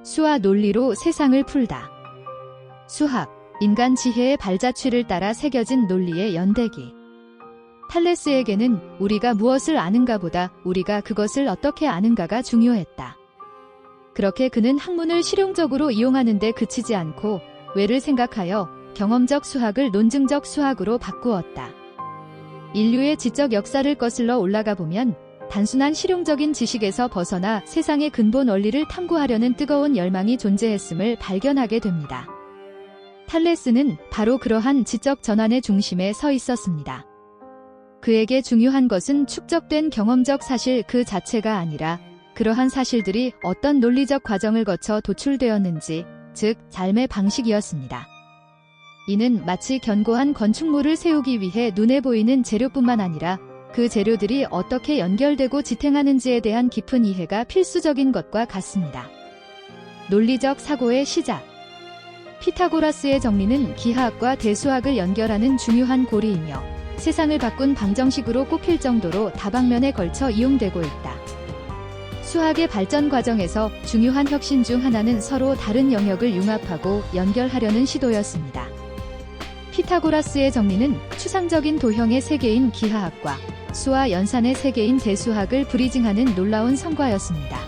수와 논리로 세상을 풀다. 수학, 인간 지혜의 발자취를 따라 새겨진 논리의 연대기. 탈레스에게는 우리가 무엇을 아는가보다 우리가 그것을 어떻게 아는가가 중요했다. 그렇게 그는 학문을 실용적으로 이용하는 데 그치지 않고 왜를 생각하여 경험적 수학을 논증적 수학으로 바꾸었다. 인류의 지적 역사를 거슬러 올라가 보면 단순한 실용적인 지식에서 벗어나 세상의 근본 원리를 탐구하려는 뜨거운 열망이 존재했음을 발견하게 됩니다. 탈레스는 바로 그러한 지적 전환의 중심에 서 있었습니다. 그에게 중요한 것은 축적된 경험적 사실 그 자체가 아니라 그러한 사실들이 어떤 논리적 과정을 거쳐 도출되었는지, 즉 삶의 방식이었습니다. 이는 마치 견고한 건축물을 세우기 위해 눈에 보이는 재료뿐만 아니라 그 재료들이 어떻게 연결되고 지탱하는지에 대한 깊은 이해가 필수적인 것과 같습니다. 논리적 사고의 시작. 피타고라스의 정리는 기하학과 대수학을 연결하는 중요한 고리이며 세상을 바꾼 방정식으로 꼽힐 정도로 다방면에 걸쳐 이용되고 있다. 수학의 발전 과정에서 중요한 혁신 중 하나는 서로 다른 영역을 융합하고 연결하려는 시도였습니다. 피타고라스의 정리는 추상적인 도형의 세계인 기하학과 수와 연산의 세계인 대수학을 브리징하는 놀라운 성과였습니다.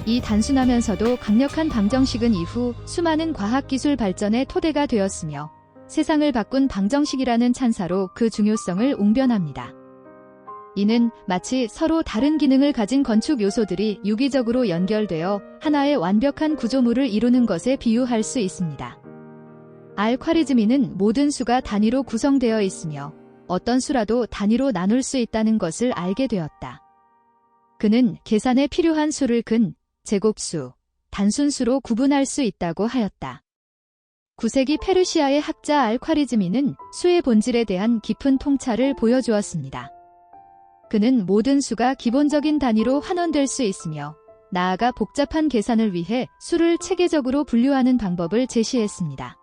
이 단순하면서도 강력한 방정식은 이후 수많은 과학기술 발전의 토대가 되었으며 세상을 바꾼 방정식이라는 찬사로 그 중요성을 웅변합니다. 이는 마치 서로 다른 기능을 가진 건축 요소들이 유기적으로 연결되어 하나의 완벽한 구조물을 이루는 것에 비유할 수 있습니다. 알콰리즈미는 모든 수가 단위로 구성되어 있으며 어떤 수라도 단위로 나눌 수 있다는 것을 알게 되었다. 그는 계산에 필요한 수를 근, 제곱수, 단순수로 구분할 수 있다고 하였다. 9세기 페르시아의 학자 알콰리즈미는 수의 본질에 대한 깊은 통찰을 보여주었습니다. 그는 모든 수가 기본적인 단위로 환원될 수 있으며 나아가 복잡한 계산을 위해 수를 체계적으로 분류하는 방법을 제시했습니다.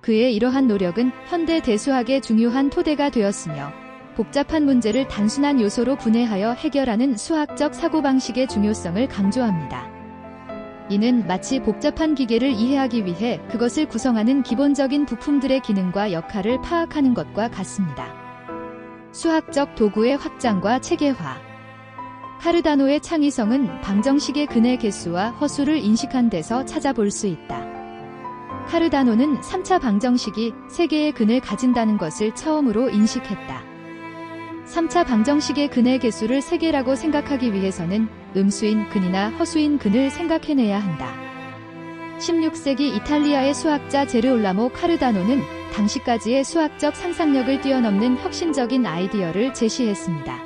그의 이러한 노력은 현대 대수학의 중요한 토대가 되었으며 복잡한 문제를 단순한 요소로 분해하여 해결하는 수학적 사고방식의 중요성을 강조합니다. 이는 마치 복잡한 기계를 이해하기 위해 그것을 구성하는 기본적인 부품들의 기능과 역할을 파악하는 것과 같습니다. 수학적 도구의 확장과 체계화. 카르다노의 창의성은 방정식의 근의 개수와 허수를 인식한 데서 찾아볼 수 있다. 카르다노는 3차 방정식이 세개의 근을 가진다는 것을 처음으로 인식했다. 3차 방정식의 근의 개수를 3개라고 생각하기 위해서는 음수인 근이나 허수인 근을 생각해내야 한다. 16세기 이탈리아의 수학자 제르올라모 카르다노는 당시까지의 수학적 상상력을 뛰어넘는 혁신적인 아이디어를 제시했습니다.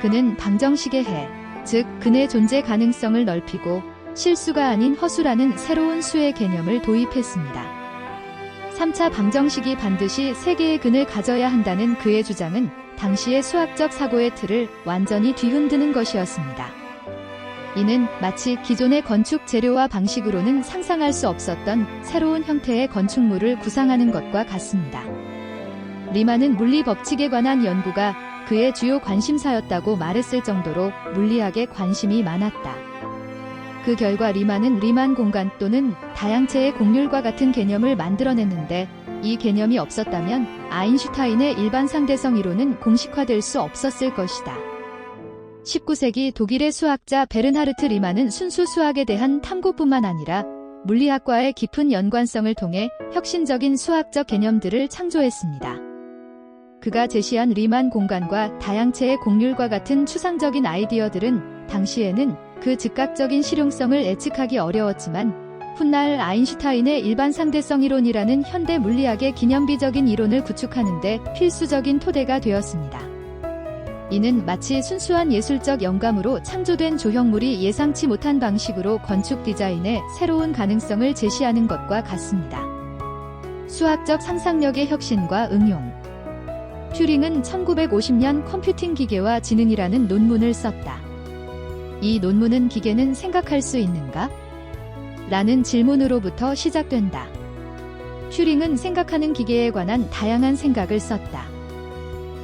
그는 방정식의 해, 즉 근의 존재 가능성을 넓히고 실수가 아닌 허수라는 새로운 수의 개념을 도입했습니다. 3차 방정식이 반드시 3개의 근을 가져야 한다는 그의 주장은 당시의 수학적 사고의 틀을 완전히 뒤흔드는 것이었습니다. 이는 마치 기존의 건축 재료와 방식으로는 상상할 수 없었던 새로운 형태의 건축물을 구상하는 것과 같습니다. 리만은 물리 법칙에 관한 연구가 그의 주요 관심사였다고 말했을 정도로 물리학에 관심이 많았다. 그 결과 리만은 리만 공간 또는 다양체의 곡률과 같은 개념을 만들어냈는데 이 개념이 없었다면 아인슈타인의 일반 상대성 이론은 공식화될 수 없었을 것이다. 19세기 독일의 수학자 베른하르트 리만은 순수 수학에 대한 탐구뿐만 아니라 물리학과의 깊은 연관성을 통해 혁신적인 수학적 개념들을 창조했습니다. 그가 제시한 리만 공간과 다양체의 곡률과 같은 추상적인 아이디어들은 당시에는 그 즉각적인 실용성을 예측하기 어려웠지만 훗날 아인슈타인의 일반 상대성 이론이라는 현대 물리학의 기념비적인 이론을 구축하는 데 필수적인 토대가 되었습니다. 이는 마치 순수한 예술적 영감으로 창조된 조형물이 예상치 못한 방식으로 건축 디자인의 새로운 가능성을 제시하는 것과 같습니다. 수학적 상상력의 혁신과 응용. 튜링은 1950년 컴퓨팅 기계와 지능이라는 논문을 썼다. 이 논문은 기계는 생각할 수 있는가? 라는 질문으로부터 시작된다. 튜링은 생각하는 기계에 관한 다양한 생각을 썼다.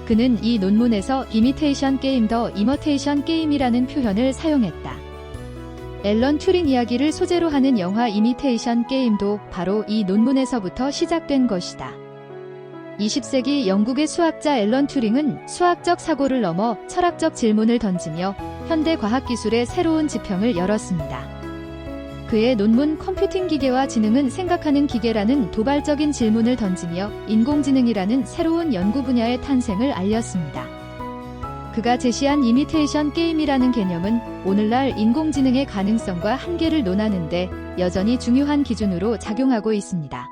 그는 이 논문에서 이미테이션 게임 더 이머테이션 게임이라는 표현을 사용했다. 앨런 튜링 이야기를 소재로 하는 영화 이미테이션 게임도 바로 이 논문에서부터 시작된 것이다. 20세기 영국의 수학자 앨런 튜링은 수학적 사고를 넘어 철학적 질문을 던지며 현대 과학기술의 새로운 지평을 열었습니다. 그의 논문 컴퓨팅 기계와 지능은 생각하는 기계라는 도발적인 질문을 던지며 인공지능이라는 새로운 연구 분야의 탄생을 알렸습니다. 그가 제시한 이미테이션 게임이라는 개념은 오늘날 인공지능의 가능성과 한계를 논하는데 여전히 중요한 기준으로 작용하고 있습니다.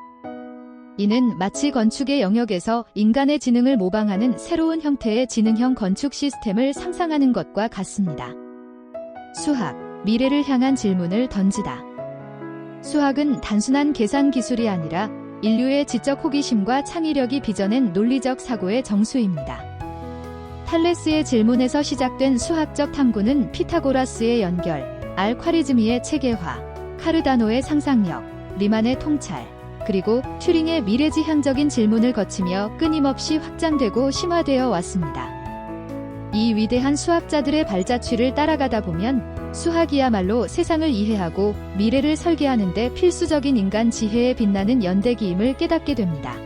이는 마치 건축의 영역에서 인간의 지능을 모방하는 새로운 형태의 지능형 건축 시스템을 상상하는 것과 같습니다. 수학, 미래를 향한 질문을 던지다. 수학은 단순한 계산 기술이 아니라 인류의 지적 호기심과 창의력이 빚어낸 논리적 사고의 정수입니다. 탈레스의 질문에서 시작된 수학적 탐구는 피타고라스의 연결, 알콰리즈미의 체계화, 카르다노의 상상력, 리만의 통찰, 그리고 튜링의 미래지향적인 질문을 거치며 끊임없이 확장되고 심화되어 왔습니다. 이 위대한 수학자들의 발자취를 따라가다 보면 수학이야말로 세상을 이해하고 미래를 설계하는 데 필수적인 인간 지혜에 빛나는 연대기임을 깨닫게 됩니다.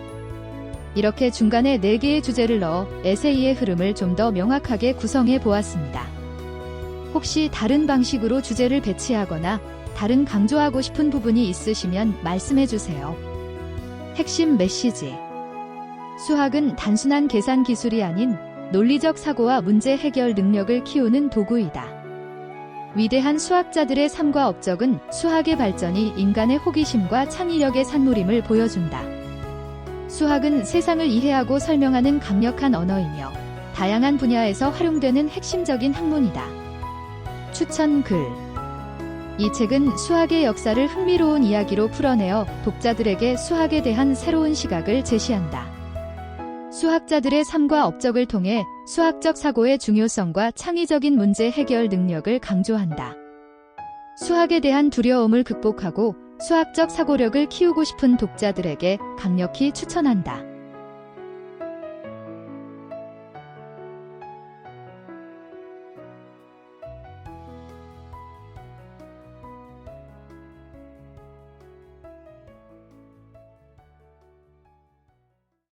이렇게 중간에 4개의 주제를 넣어 에세이의 흐름을 좀 더 명확하게 구성해 보았습니다. 혹시 다른 방식으로 주제를 배치하거나 다른 강조하고 싶은 부분이 있으시면 말씀해 주세요. 핵심 메시지. 수학은 단순한 계산 기술이 아닌 논리적 사고와 문제 해결 능력을 키우는 도구이다. 위대한 수학자들의 삶과 업적은 수학의 발전이 인간의 호기심과 창의력의 산물임을 보여준다. 수학은 세상을 이해하고 설명하는 강력한 언어이며 다양한 분야에서 활용되는 핵심적인 학문이다. 추천 글. 이 책은 수학의 역사를 흥미로운 이야기로 풀어내어 독자들에게 수학에 대한 새로운 시각을 제시한다. 수학자들의 삶과 업적을 통해 수학적 사고의 중요성과 창의적인 문제 해결 능력을 강조한다. 수학에 대한 두려움을 극복하고 수학적 사고력을 키우고 싶은 독자들에게 강력히 추천한다.